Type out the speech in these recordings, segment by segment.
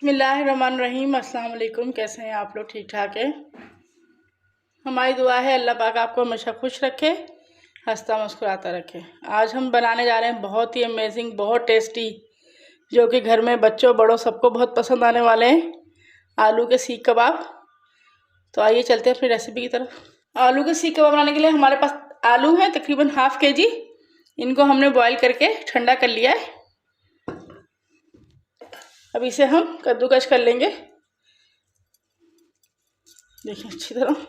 बिस्मिल्लाहिर्रहमानिर्रहीम। अस्सलाम वालेकुम। कैसे हैं आप लोग? ठीक ठाक है। हमारी दुआ है अल्लाह पाक आपको हमेशा खुश रखे, हंसता मुस्कुराता रखे। आज हम बनाने जा रहे हैं बहुत ही अमेजिंग, बहुत टेस्टी, जो कि घर में बच्चों बड़ों सबको बहुत पसंद आने वाले हैं, आलू के सीख कबाब। तो आइए चलते हैं अपनी रेसिपी की तरफ। आलू के सीख कबाब बनाने के लिए हमारे पास आलू हैं तकरीबन ½ kg। इनको हमने बॉईल करके ठंडा कर लिया है। अब इसे हम कद्दूकस कर लेंगे, देखिए अच्छी तरह।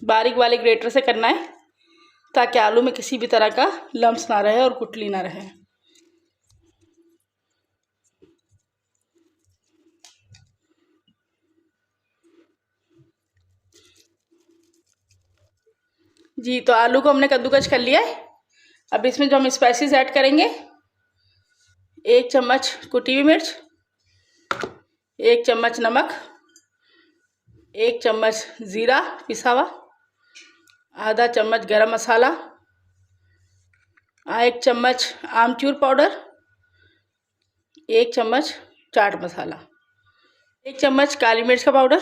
बारीक वाले ग्रेटर से करना है ताकि आलू में किसी भी तरह का लम्स ना रहे और गुठली ना रहे। जी, तो आलू को हमने कद्दूकस कर लिया है। अब इसमें जो हम स्पाइसेस ऐड करेंगे, 1 चम्मच कुटी हुई मिर्च, 1 चम्मच नमक, 1 चम्मच ज़ीरा पिसा हुआ, आधा चम्मच गरम मसाला, 1 चम्मच आमचूर पाउडर, 1 चम्मच चाट मसाला, 1 चम्मच काली मिर्च का पाउडर,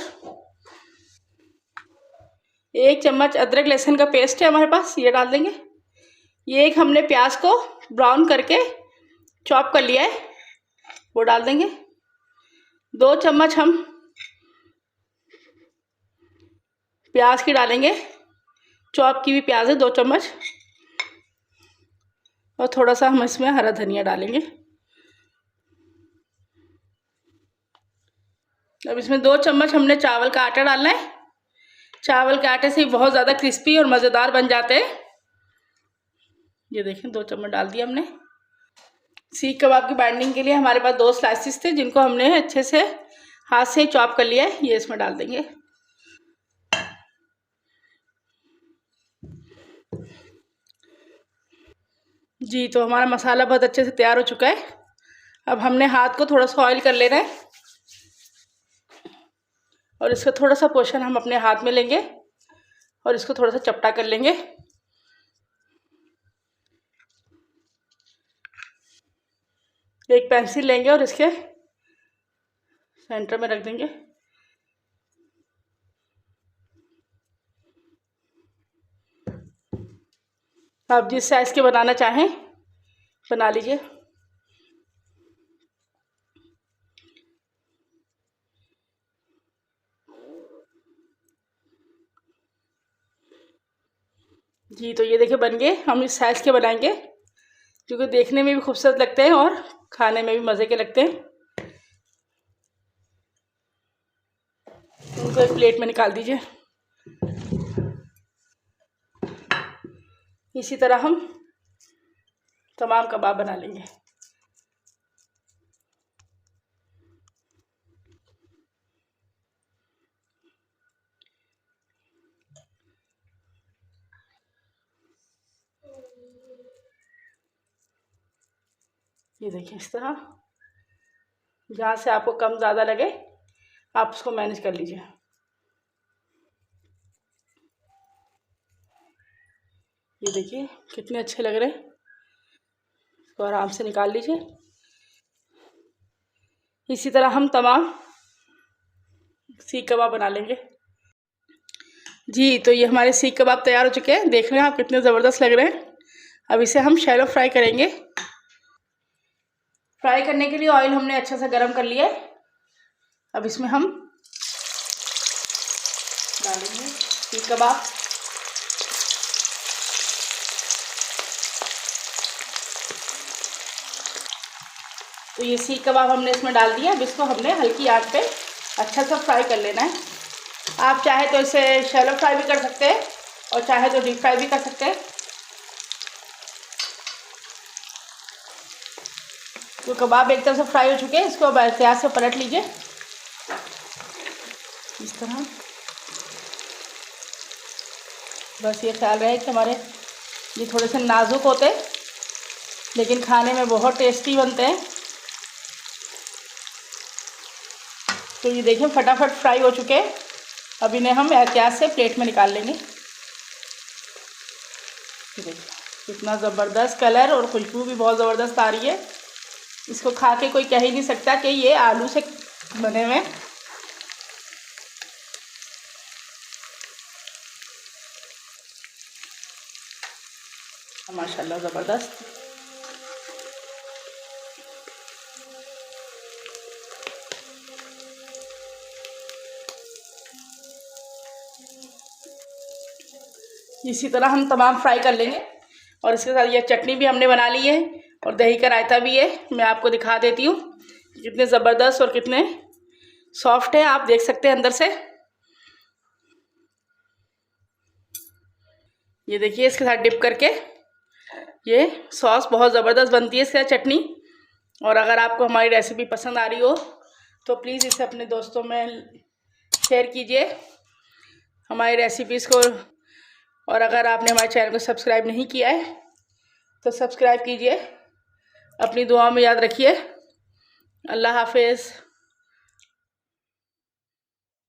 1 चम्मच अदरक लहसुन का पेस्ट है हमारे पास, ये डाल देंगे। ये एक हमने प्याज को ब्राउन करके चॉप कर लिया है, वो डाल देंगे। 2 चम्मच हम प्याज की डालेंगे, चॉप की हुई प्याज है 2 चम्मच। और थोड़ा सा हम इसमें हरा धनिया डालेंगे। अब इसमें 2 चम्मच हमने चावल का आटा डालना है। चावल के आटे से बहुत ज़्यादा क्रिस्पी और मज़ेदार बन जाते हैं। ये देखें 2 चम्मच डाल दिया हमने। सीख कबाब की बाइंडिंग के लिए हमारे पास 2 स्लाइसिस थे, जिनको हमने अच्छे से हाथ से चॉप कर लिया है। ये इसमें डाल देंगे। जी, तो हमारा मसाला बहुत अच्छे से तैयार हो चुका है। अब हमने हाथ को थोड़ा सा ऑयल कर लेना है और इसका थोड़ा सा पोर्शन हम अपने हाथ में लेंगे और इसको थोड़ा सा चपटा कर लेंगे। एक पेंसिल लेंगे और इसके सेंटर में रख देंगे। आप जिस साइज़ के बनाना चाहें बना लीजिए। जी, तो ये देखिए बन गए। हम इस साइज़ के बनाएंगे क्योंकि देखने में भी खूबसूरत लगते हैं और खाने में भी मज़े के लगते हैं। उनको एक प्लेट में निकाल दीजिए। इसी तरह हम तमाम कबाब बना लेंगे। ये देखिए इस तरह, जहाँ से आपको कम ज़्यादा लगे आप उसको मैनेज कर लीजिए। ये देखिए कितने अच्छे लग रहे हैं। इसको आराम से निकाल लीजिए। इसी तरह हम तमाम सीख कबाब बना लेंगे। जी, तो ये हमारे सीख कबाब तैयार हो चुके हैं। देख रहे हैं आप कितने ज़बरदस्त लग रहे हैं। अब इसे हम शैलो फ्राई करेंगे। फ्राई करने के लिए ऑयल हमने अच्छा सा गर्म कर लिया है। अब इसमें हम डालेंगे सीख कबाब। तो ये सीख कबाब हमने इसमें डाल दिया। अब इसको हमने हल्की आंच पे अच्छा सा फ्राई कर लेना है। आप चाहे तो इसे शैलो फ्राई भी कर सकते हैं और चाहे तो डीप फ्राई भी कर सकते हैं। तो कबाब एक तरफ से फ्राई हो चुके हैं, इसको अब एहतियात से पलट लीजिए इस तरह। बस ये ख्याल रहे कि हमारे ये थोड़े से नाजुक होते हैं लेकिन खाने में बहुत टेस्टी बनते हैं। तो ये देखिए फटाफट फ्राई हो चुके हैं। अब इन्हें हम एहतियात से प्लेट में निकाल लेंगे। देखिए कितना ज़बरदस्त कलर और खुशबू भी बहुत ज़बरदस्त आ रही है। इसको खा के कोई कह ही नहीं सकता कि ये आलू से बने हुए। माशाल्लाह ज़बरदस्त। इसी तरह हम तमाम फ्राई कर लेंगे। और इसके साथ ये चटनी भी हमने बना ली है और दही का रायता भी है। मैं आपको दिखा देती हूँ कितने ज़बरदस्त और कितने सॉफ्ट है, आप देख सकते हैं अंदर से। ये देखिए इसके साथ डिप करके ये सॉस बहुत ज़बरदस्त बनती है इसके साथ चटनी। और अगर आपको हमारी रेसिपी पसंद आ रही हो तो प्लीज़ इसे अपने दोस्तों में शेयर कीजिए हमारी रेसिपीज़ को। और अगर आपने हमारे चैनल को सब्सक्राइब नहीं किया है तो सब्सक्राइब कीजिए। अपनी दुआओं में याद रखिए। अल्लाह हाफिज़।